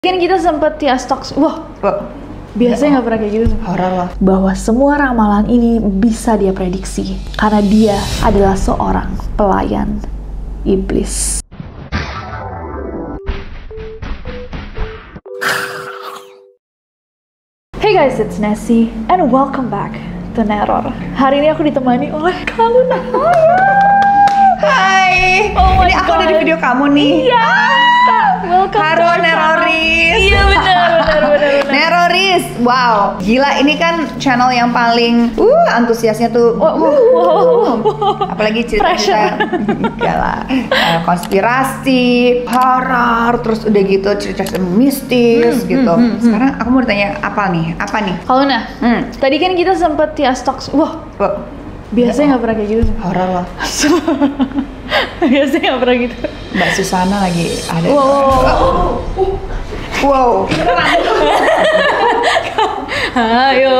Kan kita sempat ya stok, biasanya nggak pernah kayak gitu. Horor lah. Bahwa semua ramalan ini bisa dia prediksi karena dia adalah seorang pelayan iblis. Hey guys, it's Nessie and welcome back to Neror. Hari ini aku ditemani oleh Kaluna. Hai. Oh my ini aku God. ada di video kamu nih. Iya. Welcome Halo to our Neroris. channel. Iya benar. Neroris, wow, gila ini kan channel yang paling antusiasnya tuh. Apalagi cerita-cerita enggak lah, konspirasi, horor, terus udah gitu cerita-cerita mistis gitu. Sekarang aku mau ditanya apa nih? Kaluna, tadi kan kita sempat ya stok. Biasanya nggak pernah kayak gitu. Horor loh. Biasanya nggak pernah gitu. Mbak Susana lagi ada. Wow. Ayo.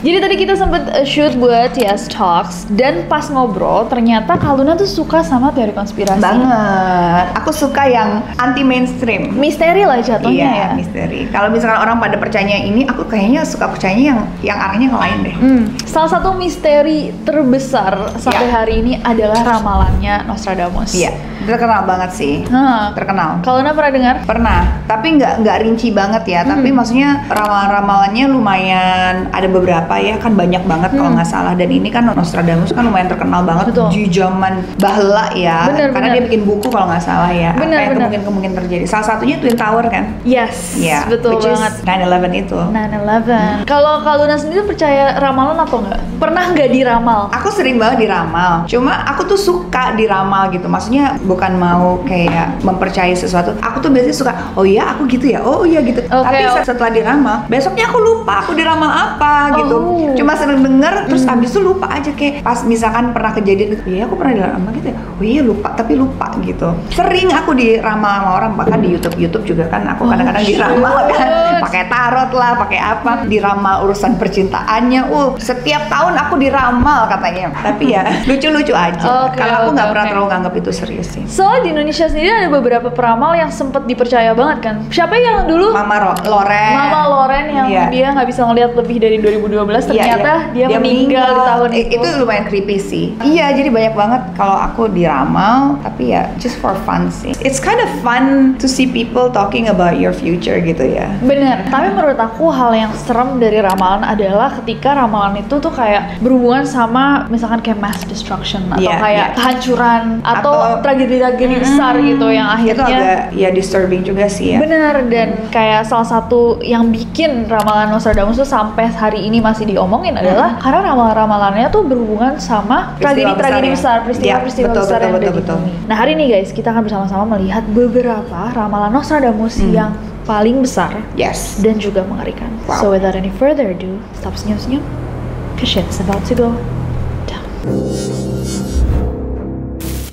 Jadi tadi kita sempet shoot buat TS Talks dan pas ngobrol ternyata Kaluna tuh suka sama teori konspirasi. Banget. Aku suka yang anti mainstream. Misteri lah jatuhnya Iya, ya. misteri. Kalau misalkan orang pada percayanya ini, aku kayaknya suka percayanya yang arahnya yang lain deh. Salah satu misteri terbesar sampai hari ini adalah ramalannya Nostradamus. Iya, terkenal banget sih. Terkenal. Kaluna pernah dengar? Pernah, tapi nggak rinci banget ya. Tapi maksudnya ramalan-ramalannya lumayan ada beberapa ya, kan banyak banget kalau nggak salah. Dan ini kan Nostradamus kan lumayan terkenal banget. Betul. Di zaman bahla ya. Karena dia bikin buku kalau nggak salah ya. Apa yang kemungkinan terjadi. Salah satunya Twin Tower kan? Yes, Iya, betul which banget. is 9/11 itu. 9/11. Kalau Kaluna sendiri percaya ramalan atau enggak? Pernah nggak diramal? Aku sering banget diramal. Cuma aku tuh suka diramal gitu. Maksudnya bukan mau kayak mempercayai sesuatu. Aku tuh biasanya suka, oh iya aku gitu ya, oh iya gitu. Tapi setelah diramal, besoknya aku lupa aku diramal apa gitu. Cuma sering denger, terus abis itu lupa aja. Kayak pas misalkan pernah kejadian gitu, iya aku pernah diramal gitu ya, oh iya lupa, tapi lupa gitu. Sering aku diramal sama orang, bahkan di YouTube juga kan aku kadang-kadang diramal kan. Pakai tarot lah, pakai apa, diramal urusan percintaannya. Setiap tahun aku diramal katanya. Tapi ya lucu-lucu aja. Kalau aku nggak pernah terlalu nganggap itu serius sih. Soalnya di Indonesia sendiri ada beberapa peramal yang sempat dipercaya banget kan. Siapa yang dulu? Mama Loren yang dia nggak bisa ngelihat lebih dari 2012, ternyata dia meninggal di tahun itu. Itu lumayan creepy sih. Iya, jadi banyak banget kalau aku diramal, tapi ya just for fun sih. It's kind of fun to see people talking about your future gitu ya. Bener, tapi menurut aku hal yang serem dari ramalan adalah ketika ramalan itu tuh kayak berhubungan sama misalkan kayak mass destruction atau kayak kehancuran atau tragedi-tragedi besar gitu yang akhirnya itu agak ya disturbing juga sih ya. Bener, dan kayak salah satu yang bikin ramalan Nostradamus tuh sampai hari ini masih diomongin adalah karena ramalan-ramalannya tuh berhubungan sama tragedi-tragedi besar, peristiwa-peristiwa besar yang ada di bumi. Nah hari ini guys, kita akan bersama-sama melihat beberapa ramalan Nostradamus yang paling besar dan juga mengerikan. So without any further ado, stop senyum-senyum, cause shit's about to go down.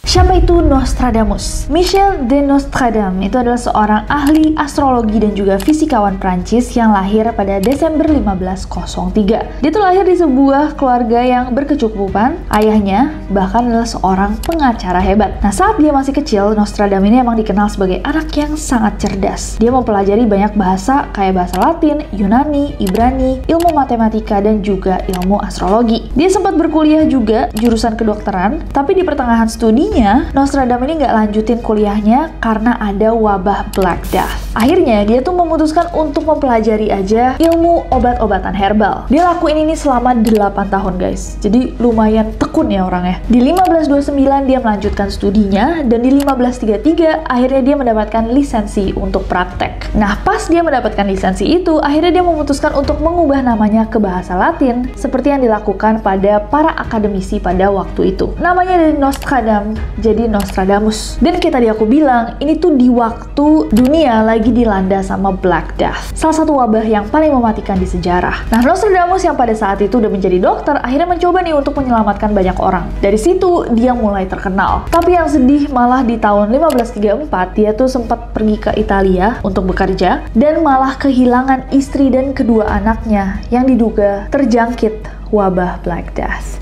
Siapa itu Nostradamus? Michel de Nostradam itu adalah seorang ahli astrologi dan juga fisikawan Prancis yang lahir pada Desember 1503. Dia tuh lahir di sebuah keluarga yang berkecukupan. Ayahnya bahkan adalah seorang pengacara hebat. Nah, saat dia masih kecil, Nostradam ini emang dikenal sebagai anak yang sangat cerdas. Dia mempelajari banyak bahasa kayak bahasa Latin, Yunani, Ibrani, ilmu matematika, dan juga ilmu astrologi. Dia sempat berkuliah juga jurusan kedokteran, tapi di pertengahan studinya Nostradam ini nggak lanjutin kuliahnya karena ada wabah Black Death. Akhirnya dia tuh memutuskan untuk mempelajari aja ilmu obat-obatan herbal. Dia lakuin ini selama 8 tahun guys. Jadi lumayan tekun ya orangnya. Di 1529 dia melanjutkan studinya dan di 1533 akhirnya dia mendapatkan lisensi untuk praktek. Nah pas dia mendapatkan lisensi itu, akhirnya dia memutuskan untuk mengubah namanya ke bahasa Latin seperti yang dilakukan pada para akademisi pada waktu itu. Namanya dari Nostradam jadi Nostradamus. Dan kayak tadi aku bilang, ini tuh di waktu dunia lagi dilanda sama Black Death, salah satu wabah yang paling mematikan di sejarah. Nah, Nostradamus yang pada saat itu udah menjadi dokter, akhirnya mencoba nih untuk menyelamatkan banyak orang. Dari situ, dia mulai terkenal. Tapi yang sedih malah di tahun 1534, dia tuh sempat pergi ke Italia untuk bekerja, dan malah kehilangan istri dan kedua anaknya yang diduga terjangkit wabah Black Death.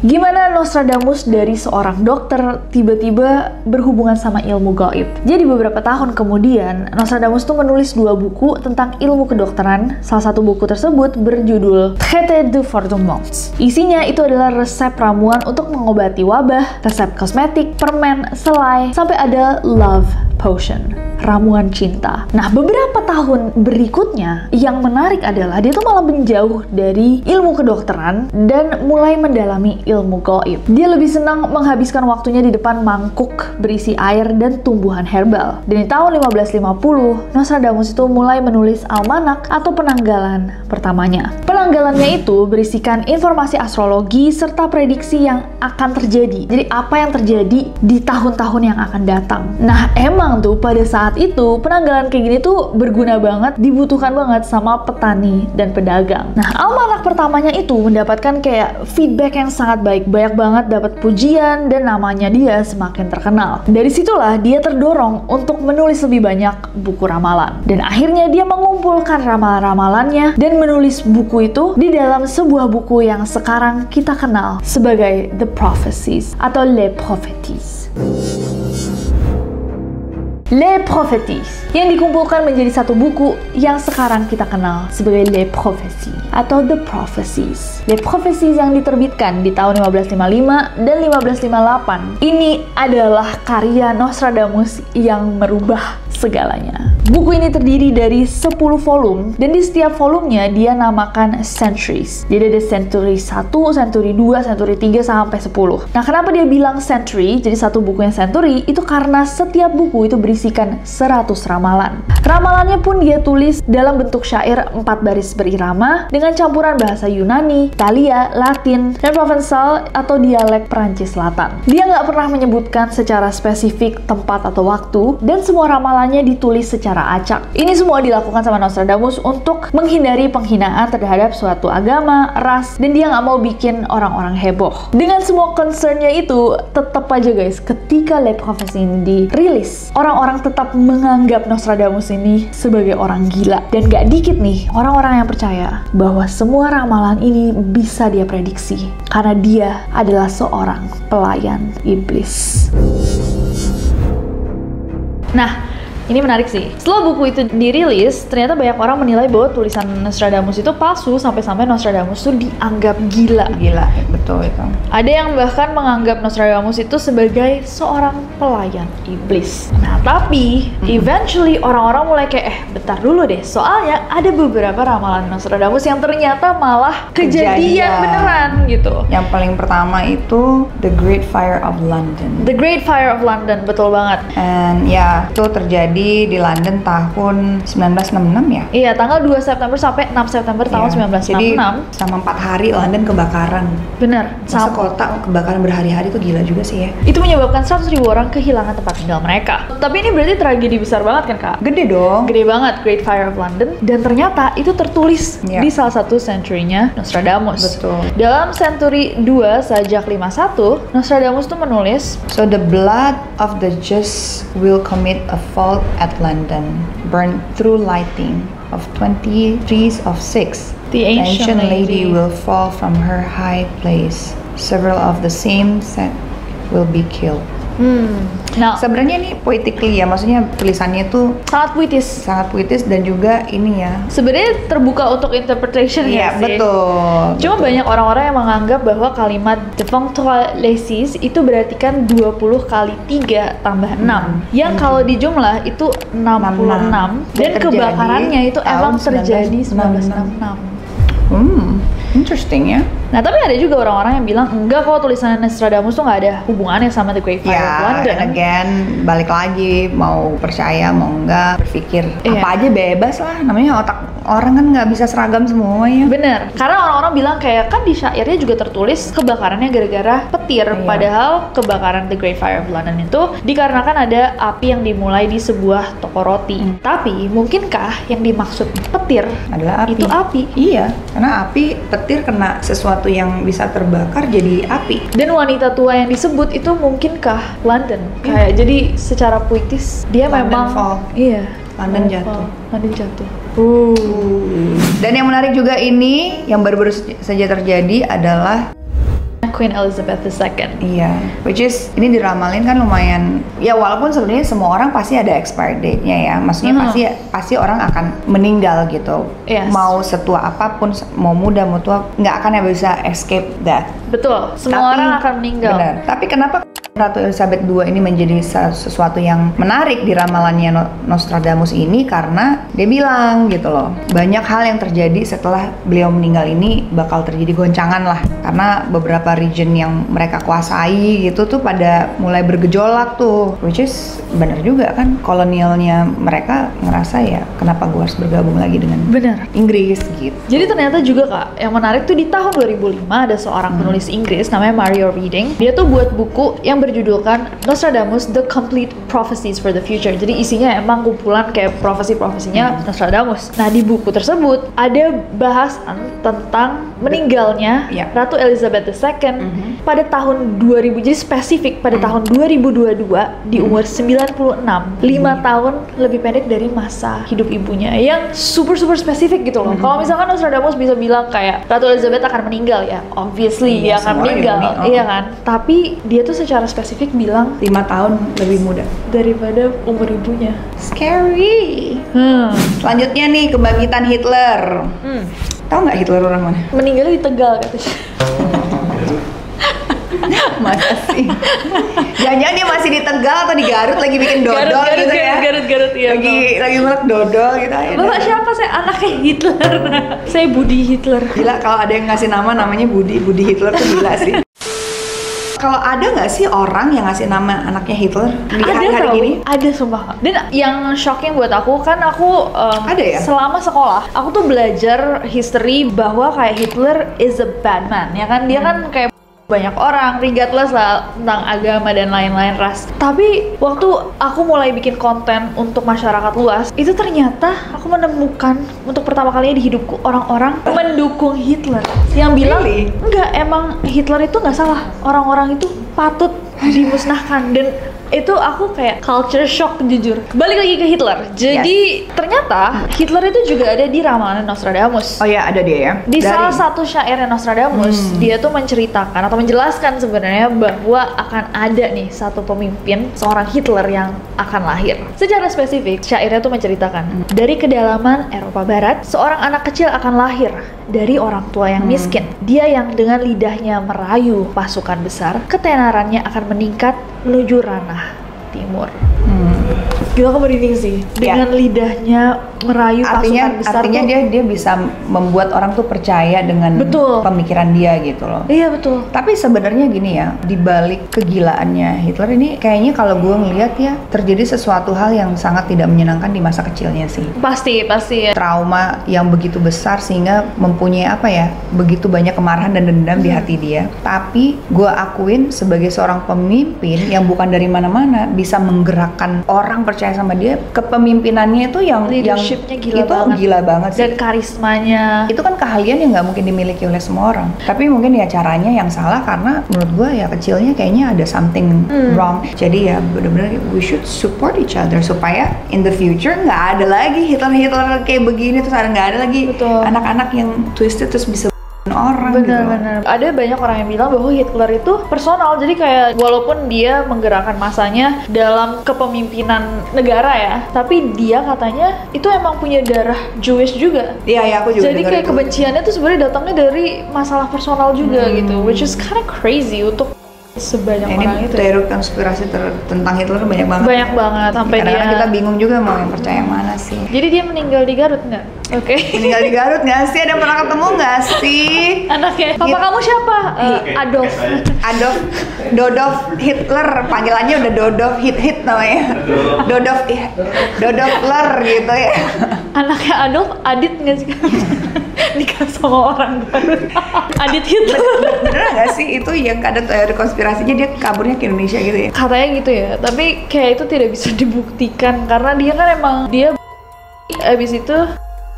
Gimana Nostradamus dari seorang dokter tiba-tiba berhubungan sama ilmu gaib? Jadi beberapa tahun kemudian, Nostradamus tuh menulis 2 buku tentang ilmu kedokteran. Salah satu buku tersebut berjudul Traité de Fordemont. Isinya itu adalah resep ramuan untuk mengobati wabah, resep kosmetik, permen, selai, sampai ada love potion, ramuan cinta. Nah, beberapa tahun berikutnya yang menarik adalah dia tuh malah menjauh dari ilmu kedokteran dan mulai mendalami ilmu gaib. Dia lebih senang menghabiskan waktunya di depan mangkuk berisi air dan tumbuhan herbal. Dan di tahun 1550, Nostradamus itu mulai menulis almanak atau penanggalan pertamanya. Penanggalannya itu berisikan informasi astrologi serta prediksi yang akan terjadi. Jadi apa yang terjadi di tahun-tahun yang akan datang. Nah, emang tuh pada saat itu penanggalan kayak gini tuh berguna banget, dibutuhkan banget sama petani dan pedagang. Nah, almanak pertamanya itu mendapatkan kayak feedback yang sangat baik, banyak banget dapat pujian dan namanya dia semakin terkenal. Dari situlah dia terdorong untuk menulis lebih banyak buku ramalan. Dan akhirnya dia mengumpulkan ramalan-ramalannya dan menulis buku itu di dalam sebuah buku yang sekarang kita kenal sebagai The Prophecies atau Les Prophéties. Les Prophéties yang dikumpulkan menjadi satu buku yang sekarang kita kenal sebagai Les Prophéties atau The Prophecies. Les Prophéties yang diterbitkan di tahun 1555 dan 1558 ini adalah karya Nostradamus yang merubah segalanya. Buku ini terdiri dari 10 volume dan di setiap volumenya dia namakan centuries. Jadi ada century 1, century 2, century 3 sampai 10. Nah, kenapa dia bilang century? Jadi satu buku yang century itu karena setiap buku itu berisikan 100 ramalan. Ramalannya pun dia tulis dalam bentuk syair 4 baris berirama dengan campuran bahasa Yunani, Italia, Latin, dan Provençal atau dialek Perancis Selatan. Dia nggak pernah menyebutkan secara spesifik tempat atau waktu dan semua ramalannya ditulis secara acak. Ini semua dilakukan sama Nostradamus untuk menghindari penghinaan terhadap suatu agama, ras, dan dia nggak mau bikin orang-orang heboh. Dengan semua concernnya itu, tetap aja guys, ketika Les Prophéties ini dirilis, orang-orang tetap menganggap Nostradamus ini sebagai orang gila. Dan gak dikit nih orang-orang yang percaya bahwa semua ramalan ini bisa dia prediksi karena dia adalah seorang pelayan iblis. Nah, ini menarik sih. Setelah buku itu dirilis, ternyata banyak orang menilai bahwa tulisan Nostradamus itu palsu sampai-sampai Nostradamus itu dianggap gila. Gila, betul itu. Ada yang bahkan menganggap Nostradamus itu sebagai seorang pelayan iblis. Nah, tapi eventually orang-orang mulai kayak, bentar dulu deh. Soalnya ada beberapa ramalan Nostradamus yang ternyata malah kejadian beneran gitu. Yang paling pertama itu The Great Fire of London. The Great Fire of London, betul banget. And ya, itu terjadi di London tahun 1966 ya? Iya, tanggal 2 September sampai 6 September tahun 1966. Jadi sama 4 hari London kebakaran. Bener. Masa kota kebakaran berhari-hari itu gila juga sih ya. Itu menyebabkan 100.000 orang kehilangan tempat tinggal mereka. Tapi ini berarti tragedi besar banget kan, Kak? Gede dong. Gede banget, Great Fire of London. Dan ternyata itu tertulis di salah satu century-nya Nostradamus. Betul. Dalam century 2 Sajak 51, Nostradamus tuh menulis, So the blood of the just will commit a fault at London, burn through lighting of 20 trees of 6. The ancient lady will fall from her high place. Several of the same set will be killed. Nah, sebenarnya ini poetically ya, maksudnya tulisannya tuh sangat puitis dan juga ini ya. Sebenarnya terbuka untuk interpretation ya sih. Betul. Cuma banyak orang-orang yang menganggap bahwa kalimat devant les itu berarti kan 20 kali 3 tambah 6. Yang kalau dijumlah itu 66 dan kebakarannya itu emang terjadi 1966. Interesting ya. Nah, tapi ada juga orang-orang yang bilang enggak kok tulisan Nostradamus tuh nggak ada hubungannya sama The Great Fire of London. And again, balik lagi mau percaya mau enggak, berpikir apa aja bebas lah. Namanya otak orang kan nggak bisa seragam semua ya. Bener, karena orang-orang bilang kayak kan di syairnya juga tertulis kebakarannya gara-gara petir. Padahal kebakaran The Great Fire of London itu dikarenakan ada api yang dimulai di sebuah toko roti. Tapi mungkinkah yang dimaksud petir adalah api? Itu api? Iya, karena api petir kena sesuatu yang bisa terbakar jadi api. Dan wanita tua yang disebut itu mungkinkah London? Kayak jadi secara puitis dia London memang fall. Iya. London jatuh. London jatuh. Dan yang menarik juga ini yang baru-baru saja terjadi adalah Queen Elizabeth II. Iya, which is ini diramalin kan lumayan ya, walaupun sebenarnya semua orang pasti ada expired date-nya ya. Maksudnya pasti orang akan meninggal gitu. Yes. Mau setua apapun, mau muda mau tua, nggak akan bisa escape that. Betul, semua orang akan meninggal. Benar. Tapi kenapa Ratu Elizabeth II ini menjadi sesuatu yang menarik di ramalannya Nostradamus ini? Karena dia bilang gitu loh, banyak hal yang terjadi setelah beliau meninggal ini bakal terjadi goncangan lah, karena beberapa region yang mereka kuasai gitu tuh pada mulai bergejolak tuh, which is bener juga kan, kolonialnya mereka ngerasa ya kenapa gue harus bergabung lagi dengan Inggris gitu. Jadi ternyata juga Kak, yang menarik tuh di tahun 2005 ada seorang penulis Inggris namanya Mario Reading. Dia tuh buat buku yang berjudulkan Nostradamus: The Complete Prophecies for the Future. Jadi isinya emang kumpulan kayak profesi-profesinya Nostradamus. Nah, di buku tersebut ada bahasan tentang meninggalnya Ratu Elizabeth II pada tahun 2000. Jadi spesifik pada tahun 2022 di umur 96, 5 tahun lebih pendek dari masa hidup ibunya. Yang super spesifik gitu loh. Kalau misalkan Nostradamus bisa bilang kayak Ratu Elizabeth akan meninggal ya, obviously dia akan meninggal, iya kan? Tapi dia tuh secara spesifik bilang 5 tahun lebih muda daripada umur ibunya. Scary. Selanjutnya nih, kebangkitan Hitler. Tahu nggak Hitler orang mana? Meninggalnya di Tegal katanya. Masa sih? Jangan-jangan dia masih di Tegal atau di Garut lagi bikin dodol gitu ya? Garut iya. Lagi ngulek dodol gitu aja. Bapak siapa? Saya anaknya Hitler. Saya Budi Hitler. Gila kalau ada yang ngasih namanya Budi Hitler tuh gila sih. Kalau ada nggak sih orang yang ngasih nama anaknya Hitler di hari-hari gini? Ada sumpah. Dan yang shocking buat aku kan aku ada ya? Selama sekolah aku tuh belajar history bahwa kayak Hitler is a bad man ya kan, dia kan kayak banyak orang, regardless lah tentang agama dan lain-lain ras. Tapi waktu aku mulai bikin konten untuk masyarakat luas, itu ternyata aku menemukan untuk pertama kalinya di hidupku orang-orang mendukung Hitler yang bilang enggak, emang Hitler itu nggak salah, orang-orang itu patut dimusnahkan. Dan itu aku kayak culture shock jujur. Balik lagi ke Hitler. Jadi ternyata Hitler itu juga ada di ramalan Nostradamus. Oh ya, ada dia ya. Di salah satu syairnya Nostradamus, dia tuh menceritakan atau menjelaskan sebenarnya bahwa akan ada nih satu pemimpin, seorang Hitler yang akan lahir. Secara spesifik, syairnya tuh menceritakan dari kedalaman Eropa Barat, seorang anak kecil akan lahir dari orang tua yang miskin. Dia yang dengan lidahnya merayu pasukan besar, ketenarannya akan meningkat menuju ranah timur. Gila, aku merinding sih. Dengan lidahnya merayu pasukan besar. Artinya dia bisa membuat orang tuh percaya dengan pemikiran dia gitu loh. Iya betul. Tapi sebenarnya gini ya, di balik kegilaannya Hitler ini kayaknya kalau gue ngelihat ya terjadi sesuatu hal yang sangat tidak menyenangkan di masa kecilnya sih. Pasti ya. Trauma yang begitu besar sehingga mempunyai begitu banyak kemarahan dan dendam di hati dia. Tapi gue akuin sebagai seorang pemimpin yang bukan dari mana-mana bisa menggerakkan orang percaya sama dia, kepemimpinannya itu yang leadershipnya gila banget sih. Dan karismanya itu kan keahlian yang nggak mungkin dimiliki oleh semua orang. Tapi mungkin ya caranya yang salah, karena menurut gue ya kecilnya kayaknya ada something wrong. Jadi ya benar-benar we should support each other supaya in the future nggak ada lagi Hitler kayak begini, terus nggak ada lagi anak-anak yang twisted terus bisa orang. Benar. Ada banyak orang yang bilang bahwa Hitler itu personal, jadi kayak walaupun dia menggerakkan masanya dalam kepemimpinan negara ya, tapi dia katanya itu emang punya darah Jewish juga. Iya, aku juga. Jadi kayak kebenciannya tuh sebenarnya datangnya dari masalah personal juga gitu, which is kind of crazy untuk sebanyak orang itu. Teori konspirasi tentang Hitler banyak banget. Banyak banget sampai kadang-kadang kita bingung juga mau yang percaya yang mana sih. Jadi dia meninggal di Garut nggak? Oke. Meninggal di Garut nggak sih? Ada pernah ketemu nggak sih? Anaknya. Papa kamu siapa? Adolf. Dodolf Hitler. Panggilannya udah Dodolf Hit namanya. Dodolf gitu ya. Anaknya Adolf, Adit nggak sih? Nikah sama orang Garut. Adit Hitler. Beneran nggak sih itu yang ada teori konspirasinya dia kaburnya ke Indonesia gitu ya? Katanya gitu ya, tapi kayak itu tidak bisa dibuktikan karena dia kan emang dia abis itu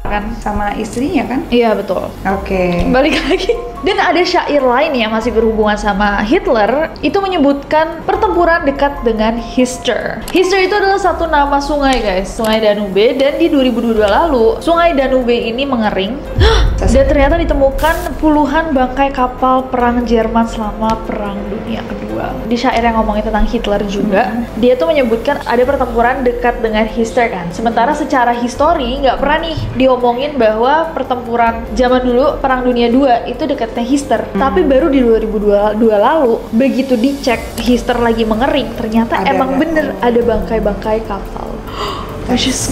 kan sama istrinya kan? Iya betul. Oke. Balik lagi. Dan ada syair lain yang masih berhubungan sama Hitler, itu menyebutkan pertempuran dekat dengan Hister. Hister itu adalah satu nama sungai guys, sungai Danube, dan di 2022 lalu sungai Danube ini mengering dan ternyata ditemukan puluhan bangkai kapal perang Jerman selama Perang Dunia Kedua. Di syair yang ngomongin tentang Hitler juga, dia tuh menyebutkan ada pertempuran dekat dengan Hister kan. Sementara secara histori nggak pernah nih diomongin bahwa pertempuran zaman dulu Perang Dunia II itu dekatnya Hister. Tapi baru di 2022 lalu begitu dicek Hister lagi mengering, ternyata emang bener ada bangkai-bangkai kapal. Which is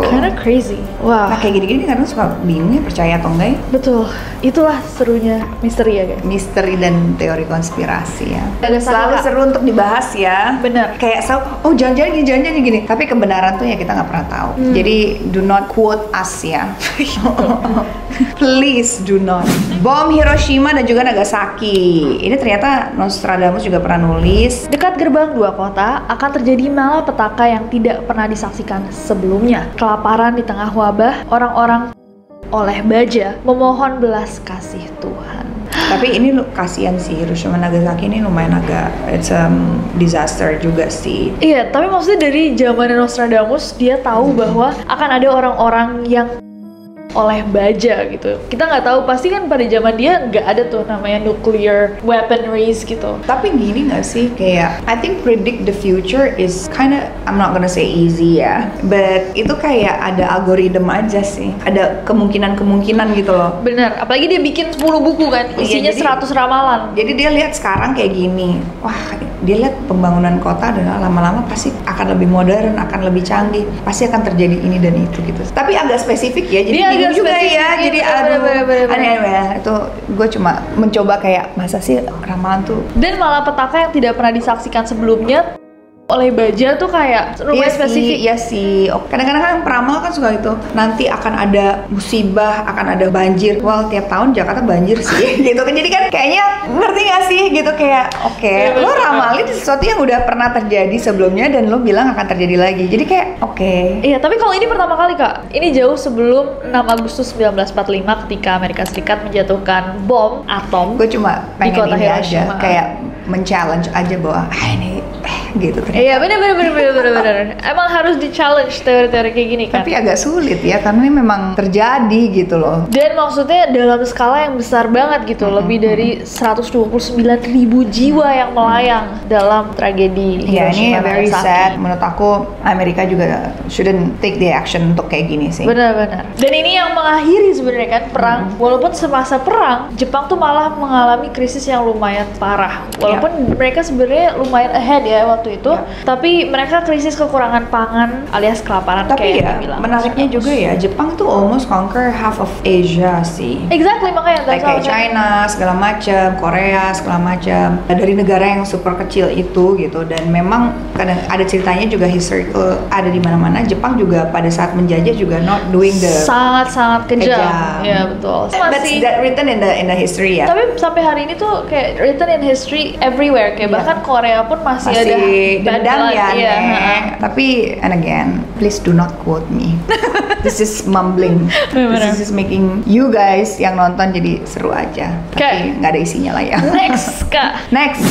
kinda crazy. Wah. Nah kayak gini-gini karena suka bingung ya percaya atau enggak ya. Betul. Itulah serunya misteri ya guys. Misteri dan teori konspirasi ya. Agak Selalu Kak. seru untuk dibahas ya. Bener. Kayak oh jangan-jangan gini. Tapi kebenaran tuh ya kita nggak pernah tahu. Jadi do not quote us ya. Please do not. Bom Hiroshima dan juga Nagasaki. Ini ternyata Nostradamus juga pernah nulis. Dekat gerbang dua kota akan terjadi malapetaka yang tidak pernah disaksikan sebelumnya. Kelaparan di tengah wabah, orang-orang oleh baja memohon belas kasih Tuhan. Tapi ini kasihan sih, Hiroshima Nagasaki ini lumayan agak it's disaster juga sih. Iya, tapi maksudnya dari zaman Nostradamus dia tahu bahwa akan ada orang-orang yang oleh baja gitu. Kita nggak tahu, pasti kan pada zaman dia nggak ada tuh namanya nuclear weaponries gitu. Tapi gini nggak sih, kayak I think predict the future is kinda, I'm not gonna say easy ya, but itu kayak ada algoritma aja sih, ada kemungkinan gitu loh. Bener, apalagi dia bikin 10 buku kan, isinya jadi, 100 ramalan. Jadi dia lihat sekarang kayak gini, wah dia lihat pembangunan kota adalah lama-lama pasti akan lebih modern, akan lebih canggih, pasti akan terjadi ini dan itu gitu. Tapi agak spesifik ya, jadi bingung juga ya, jadi aneh-aneh. Itu gue cuma mencoba kayak masa sih ramalan tuh. Dan malapetaka yang tidak pernah disaksikan sebelumnya oleh baja tuh kayak lumayan spesifik. Iya sih. Kadang-kadang kan peramal kan suka gitu. Nanti akan ada musibah, akan ada banjir. Well, tiap tahun Jakarta banjir sih. Gitu kan. Jadi kan kayaknya ngerti gak sih gitu kayak oke, lo ramalin sesuatu yang udah pernah terjadi sebelumnya dan lo bilang akan terjadi lagi. Jadi kayak oke. Iya, tapi kalau ini pertama kali Kak. Ini jauh sebelum 6 Agustus 1945 ketika Amerika Serikat menjatuhkan bom atom. Gue cuma pengen kota ini Hiroshima. aja kayak men-challenge aja bahwa ini gitu ternyata. Iya bener. Emang harus di-challenge teori-teori kayak gini kan. Tapi agak sulit ya karena ini memang terjadi gitu loh. Dan maksudnya dalam skala yang besar banget gitu. Lebih dari 129.000 jiwa yang melayang dalam tragedi Ya ini Hiroshima very Nagasaki. sad. Menurut aku Amerika juga shouldn't take the action untuk kayak gini sih. Benar-benar. Dan ini yang mengakhiri sebenarnya kan perang. Walaupun semasa perang Jepang tuh malah mengalami krisis yang lumayan parah. Walaupun mereka sebenarnya lumayan ahead ya waktu itu, tapi mereka krisis kekurangan pangan alias kelaparan. Tapi kayak ya menariknya juga ya, Jepang tuh almost conquer half of Asia sih. Exactly, makanya Kayak China segala macam, Korea segala macam, dari negara yang super kecil itu gitu. Dan memang kadang ada ceritanya juga historical ada di mana-mana. Jepang juga pada saat menjajah juga not doing the sangat kejam. Ya betul. That's that written in the history ya. Tapi sampai hari ini tuh kayak written in history everywhere, kayak bahkan Korea pun masih ada dendam ya, iya. Tapi and again, please do not quote me. This is mumbling. This is making you guys yang nonton jadi seru aja. Tapi nggak ada isinya lah ya. Next Kak. Next.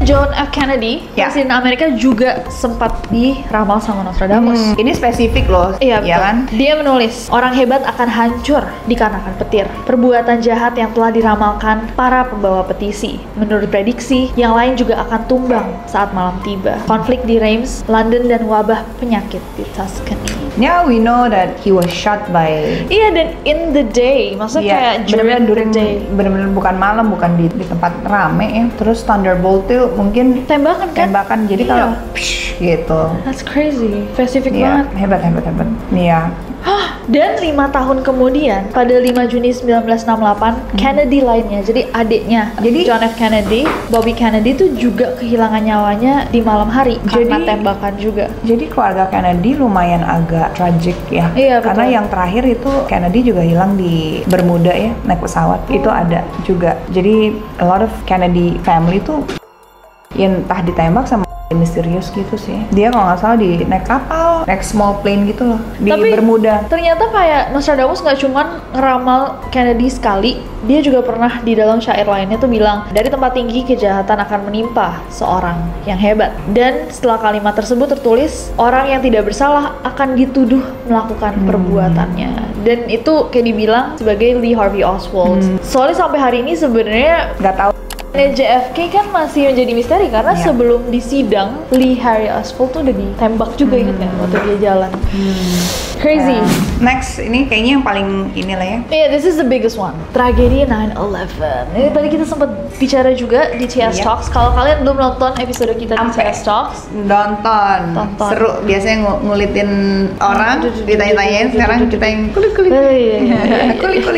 John F. Kennedy, Presiden Amerika juga sempat diramal sama Nostradamus. Ini spesifik loh, iya betul. Kan? Dia menulis, orang hebat akan hancur dikarenakan petir. Perbuatan jahat yang telah diramalkan para pembawa petisi. Menurut prediksi, yang lain juga akan tumbang saat malam tiba. Konflik di Reims, London, dan wabah penyakit di Tuscany. Now we know that he was shot by. Iya, dan in the day, maksudnya kayak during the day. Bener-bener bukan malam, bukan di tempat rame ya. Terus Thunderbolt tuh mungkin tembakan jadi kalau psh, gitu. That's crazy, spesifik banget. Hebat. Iya. Dan 5 tahun kemudian, pada 5 Juni 1968, Kennedy lainnya, jadi adiknya, John F. Kennedy, Bobby Kennedy itu juga kehilangan nyawanya di malam hari karena tembakan juga. Jadi keluarga Kennedy lumayan agak tragic ya. Iya, karena betul. yang terakhir itu Kennedy juga hilang di Bermuda ya, naik pesawat. Itu ada juga. Jadi a lot of Kennedy family tuh ya entah ditembak sama misterius gitu sih. Dia kalau nggak salah di naik kapal, naik small plane gitu loh di Bermuda. Ternyata kayak Nostradamus nggak cuman ngeramal Kennedy sekali, dia juga pernah di dalam syair lainnya tuh bilang dari tempat tinggi kejahatan akan menimpa seorang yang hebat. Dan setelah kalimat tersebut tertulis orang yang tidak bersalah akan dituduh melakukan perbuatannya. Dan itu kayak dibilang sebagai Lee Harvey Oswald. Soalnya sampai hari ini sebenarnya Nggak tahu. JFK kan masih menjadi misteri karena sebelum disidang Lee Harvey Oswald tuh udah ditembak juga inget kan waktu dia jalan. Crazy. Next, ini kayaknya yang paling inilah ya. Yeah, this is the biggest one. Tragedi 9/11. Ini tadi kita sempat bicara juga di CS Talks. Kalau kalian belum nonton episode kita di CS Talks, Tonton. Seru. Biasanya ngulitin orang, ditanya-tanyain. Sekarang kita yang kulik-kulik.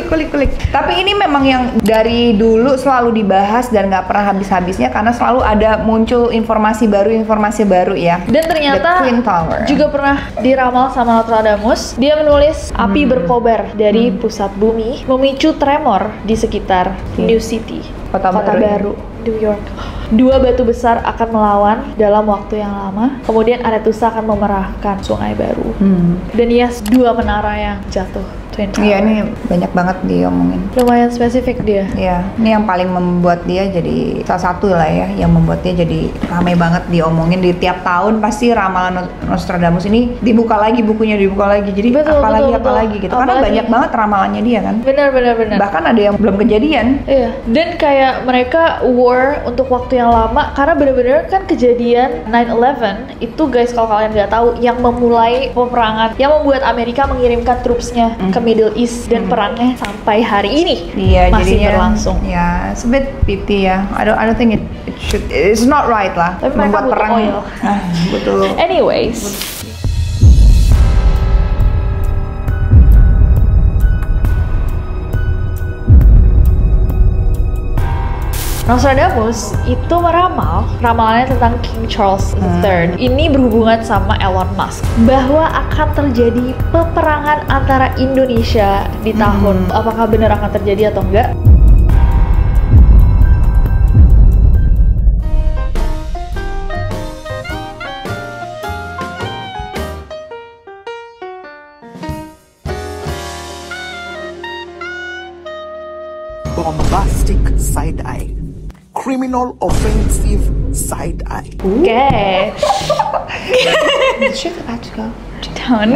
Kulik-kulik. Tapi ini memang yang dari dulu selalu dibahas dan nggak pernah habis-habisnya karena selalu ada muncul informasi baru ya. Dan ternyata The Twin Tower juga pernah diramal sama Nostradamus. Dia menulis api berkobar dari pusat bumi memicu tremor di sekitar New City, kota baru, New York. 2 batu besar akan melawan dalam waktu yang lama. Kemudian Aretusa akan memerahkan sungai baru. Dan 2 menara yang jatuh. Iya, ini banyak banget diomongin. Lumayan spesifik dia. Iya, ini yang paling membuat dia jadi salah satu lah ya, yang membuat dia jadi ramai banget diomongin di tiap tahun. Pasti ramalan Nostradamus ini dibuka lagi bukunya, jadi betul, apalagi gitu. Karena banyak banget ramalannya dia kan. Benar. Bahkan ada yang belum kejadian. Iya. Dan kayak mereka war untuk waktu yang lama karena benar-benar kan kejadian 9/11 itu guys, kalau kalian nggak tahu, yang memulai peperangan, yang membuat Amerika mengirimkan trupsnya ke Middle East dan perangnya sampai hari ini masih berlangsung. Ya, it's a bit pity ya. I don't think it's not right lah. Tapi mereka butuh perang. oil. Betul. Anyways. Nostradamus itu meramal ramalannya tentang King Charles III. Ini berhubungan sama Elon Musk bahwa akan terjadi peperangan antara Indonesia di tahun. Apakah benar akan terjadi atau enggak? Bombastic side eye. Criminal offensive side eye. Okay. Should I go Down.